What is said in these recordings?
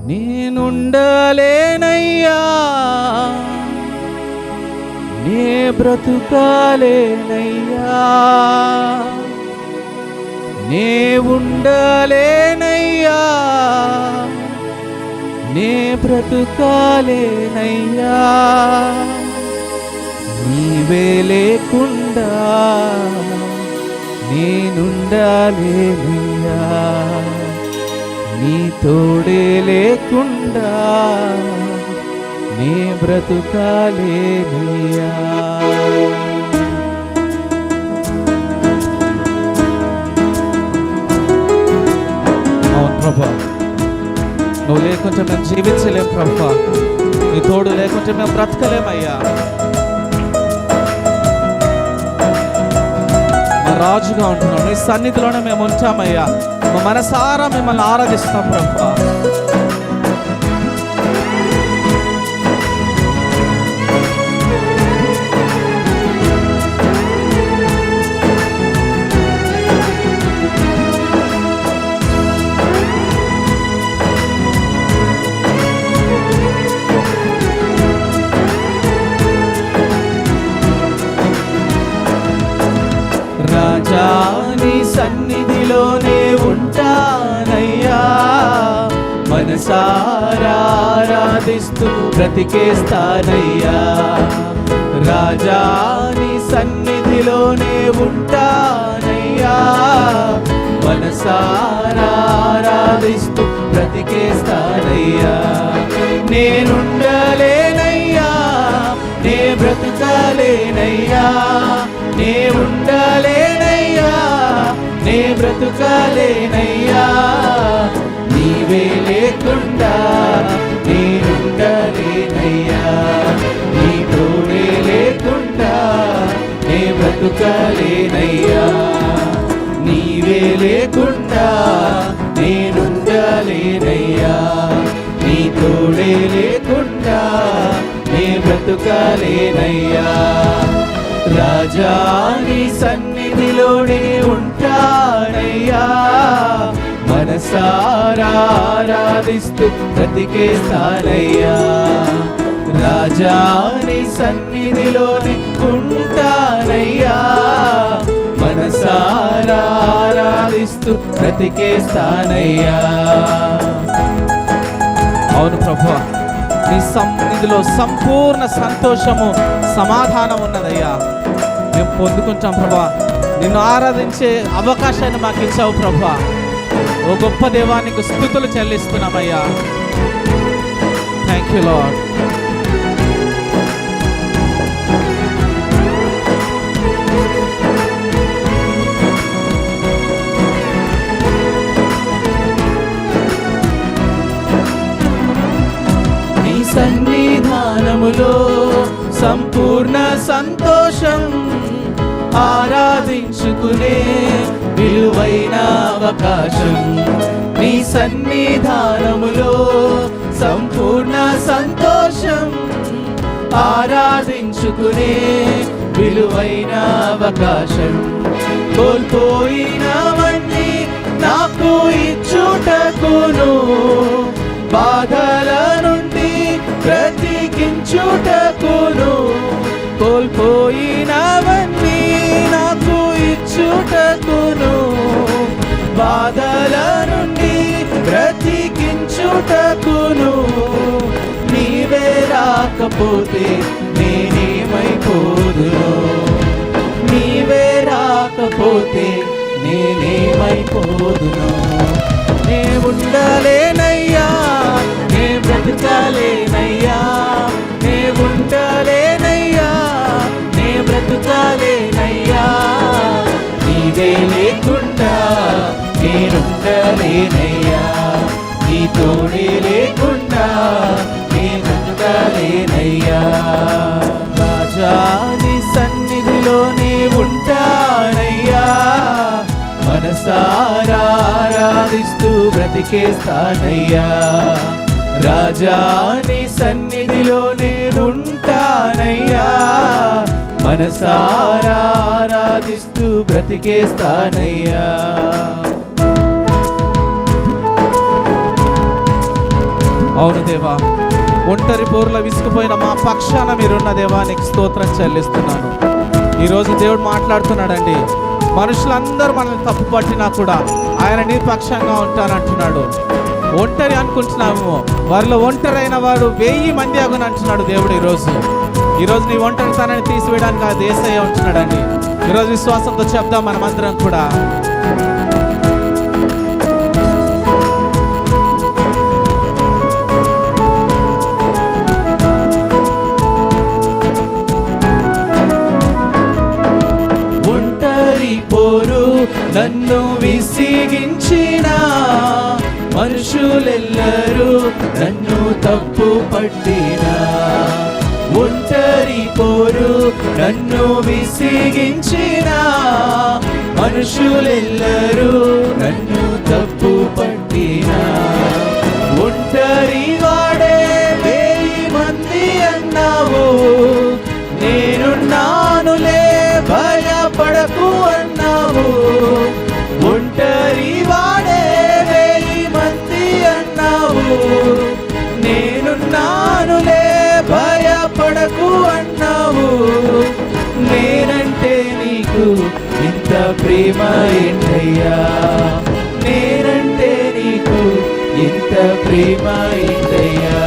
నేనుండలేనయ్యా, నే బ్రతుకాలేనయ్యా, నే ఉండలేనయ్యా, నే బ్రతుకాలేనయ్యా, నీవే లేకుండా నేనుండలేనయ్యా, నీ తోడే లేకుండా నీ బ్రతుకాలేనయ్యా. అవును ప్రభా, నువ్వు లేకుంటే మేము జీవించలేం ప్రభా, నీ తోడు లేకుంటే మేము బ్రతకలేమయ్యా. రాజుగా ఉంటున్నాం, నీ సన్నిధిలోనే మేము ఉంటామయ్యా. మా మనసారా మిమ్మల్ని ఆరాధిస్తాం ప్రభా. రాజా నీ సన్నిధిలోనే ఉంటానయ్యా, మనసారా ఆరాధిస్తూ బ్రతికేస్తానయ్యా. రాజా నీ సన్నిధిలోనే ఉంటానయ్యా, మనసారా ఆరాధిస్తూ బ్రతికేస్తానయ్యా. నేనుండలేనయ్యా, నే బ్రతుకాలేనయ్యా, నే ఉండలేనయ్యా, నే బ్రతుకాలేనయ్యా, నీవే లేకుండా నేనుండలేనయ్యా, నీ తోడే లేకుండా నే బ్రతుకాలేనయ్యా, నీవే లేకుండా నేనుండలేనయ్యా, నీ తోడే లేకుండా నే బ్రతుకాలేనయ్యా. రాజా నీ సన్నిధిలోనే ఉంటానయ్యా, మనసారా ఆరాధిస్తూ బ్రతికేస్తానయ్యా. రాజా నీ సన్నిధిలోనే ఉంటానయ్యా, మనసారా ఆరాధిస్తూ బ్రతికేస్తానయ్యా. అవును ప్రభువా, నీ సన్నిధిలో సంపూర్ణ సంతోషము సమాధానం ఉన్నదయ్యా. మేము పొందుకుంటాం ప్రభా, నిన్ను ఆరాధించే అవకాశాన్ని మాకు ఇచ్చావు ప్రభా. ఓ గొప్ప దేవానికి స్తుతులు చెల్లిస్తున్నామయ్యా. Thank you lord. నీ సన్నిధానములో సంపూర్ణ సంతోషం, ఆరాధించుకునే విలువైన అవకాశం. నీ సన్నిధానములో సంపూర్ణ సంతోషం, ఆరాధించుకునే విలువైన అవకాశం. కోల్పోయినవన్నీ నాకు ఇచ్చుటకును, బాధల నుండి బ్రతికించుటకును, కోల్పోయినవన్నీ నాకు ఇచ్చుటకును, బాధల నుండి బ్రతికించుటకును. నీవే రాకపోతే నేనేమైపోదును, నీవే రాకపోతే నేనేమైపోదును. నే ఉండలేనయ్యా, నే బ్రతకాలేనయ్యా, నే ఉండలేనయ్యా, నే బ్రతకాలేనయ్యా, నీవే లేకుండా నేనుండలేనయ్యా, నీ తోడే లేకుండా నే బ్రతకాలేనయ్యా. రాజా నీ సన్నిధిలోనే ఉంటానయ్యా, మనసారా ఆరాధిస్తూ బ్రతికేస్తానయ్యా. రాజా నీ సన్నిధిలోనే ఉంటానయ్యా, మనసారా ఆరాధిస్తూ బ్రతికేస్తానయ్యా. అవును దేవా, ఒంటరి పోరులో విసుకుపోయిన మా పక్షాన మీరున్న దేవా, నీకు స్తోత్రం చెల్లిస్తున్నాను. ఈరోజు దేవుడు మాట్లాడుతున్నాడండి. మనుషులందరూ మనల్ని తప్పు పట్టినా కూడా ఆయన నిష్పక్షంగా ఉంటానంటున్నాడు. ఒంటరి అనుకుంటున్నాము, వారిలో ఒంటరి అయిన వాడు 1000 మంది అగును అంటున్నాడు దేవుడు. ఈరోజు నీ ఒంటరితనాన్ని తీసివేయడానికి ఆ యేసయ్య ఉంటున్నాడండి. ఈరోజు విశ్వాసంతో చెప్దాం మనమందరం కూడా. ఒంటరి పోరు నన్ను విసిగించిన మనుషులెల్లరూ నన్ను తప్పు పట్టినా, ఒంటరి పోరు నన్ను విసిగించిన మనుషులెల్లరూ నన్ను తప్పు పట్టినా, ఒంటరి వాడే 1000 మంది అన్నావు, నేనున్నానులే భయపడకు అన్నావు, ఒంటరి వాడే 1000 మంది అన్నావు, నేనున్నానులే భయపడకు అన్నావు, నేనంటే నీకు ఇంత ప్రేమ ఏంటయ్యా, నేనంటే నీకు ఇంత ప్రేమ ఏంటయ్యా,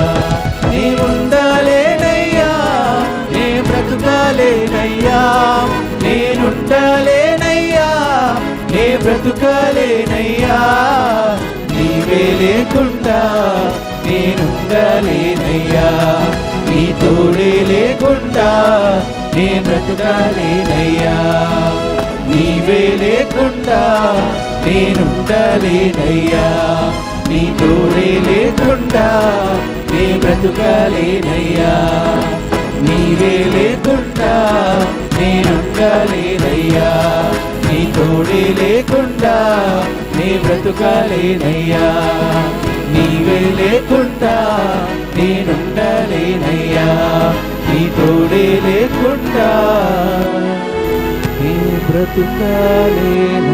నీ ఉండాలేనయ్యా, నే బ్రతుకాలేనయ్యా, నేనుండాలేనయ్యా, నే బ్రతుకాలేనయ్యా, నీవే లేకుండా నేనుండాలేనయ్యా, నీ తోడే లేకుండా నే బ్రతుకాలేనయ్యా, నీవే లేకుండా నేనుండాలేనయ్యా, నీ తోడే లేకుండా నే బ్రతుకాలేనయ్యా, నీవే లేకుండా నేనుండాలేనయ్యా, నీ తోడే లేకుండా నే బ్రతుకాలేనయ్యా, నీవే లేకుండా నేనుండాలేనయ్యా, నీ తోడే లేకుండా నే బ్రతుకాలేనయ్యా.